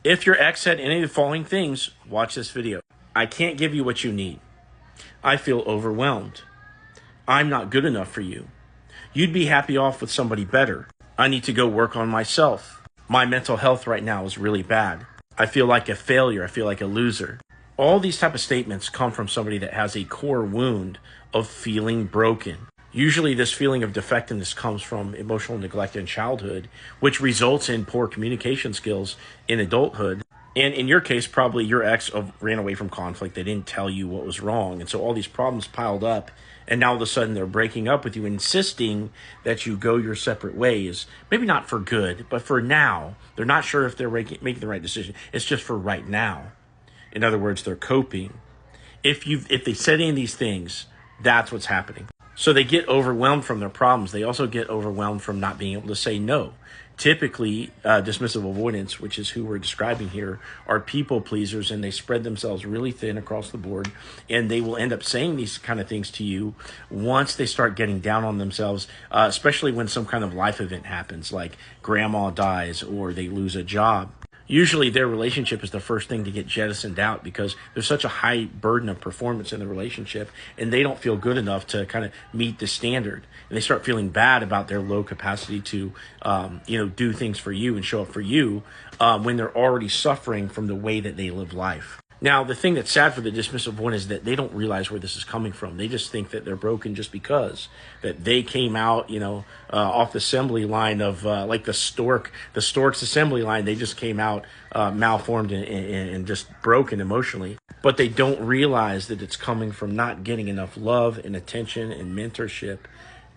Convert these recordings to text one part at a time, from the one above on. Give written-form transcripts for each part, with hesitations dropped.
If your ex said any of the following things, watch this video. I can't give you what you need. I feel overwhelmed. I'm not good enough for you. You'd be happy off with somebody better. I need to go work on myself. My mental health right now is really bad. I feel like a failure. I feel like a loser. All these type of statements come from somebody that has a core wound of feeling broken. Usually this feeling of defectiveness comes from emotional neglect in childhood, which results in poor communication skills in adulthood. And in your case, probably your ex ran away from conflict. They didn't tell you what was wrong. And so all these problems piled up. And now all of a sudden they're breaking up with you, insisting that you go your separate ways. Maybe not for good, but for now. They're not sure if they're making the right decision. It's just for right now. In other words, they're coping. If they said any of these things, that's what's happening. So they get overwhelmed from their problems. They also get overwhelmed from not being able to say no. Typically, dismissive avoidance, which is who we're describing here, are people pleasers, and they spread themselves really thin across the board, and they will end up saying these kind of things to you once they start getting down on themselves, especially when some kind of life event happens, like grandma dies or they lose a job. Usually their relationship is the first thing to get jettisoned out because there's such a high burden of performance in the relationship, and they don't feel good enough to kind of meet the standard. And they start feeling bad about their low capacity to, do things for you and show up for you when they're already suffering from the way that they live life. Now, the thing that's sad for the dismissive one is that they don't realize where this is coming from. They just think that they're broken just because that they came out, off the assembly line of like the stork's assembly line. They just came out malformed and just broken emotionally. But they don't realize that it's coming from not getting enough love and attention and mentorship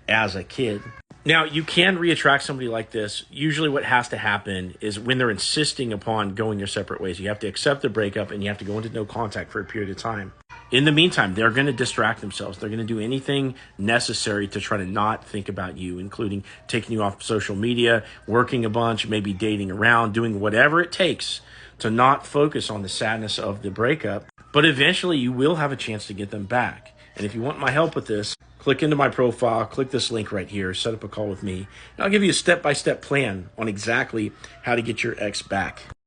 as a kid. Now, you can reattract somebody like this. Usually what has to happen is when they're insisting upon going your separate ways, you have to accept the breakup and you have to go into no contact for a period of time. In the meantime, they're going to distract themselves. They're going to do anything necessary to try to not think about you, including taking you off social media, working a bunch, maybe dating around, doing whatever it takes to not focus on the sadness of the breakup. But eventually you will have a chance to get them back. And if you want my help with this, click into my profile, click this link right here, set up a call with me, and I'll give you a step-by-step plan on exactly how to get your ex back.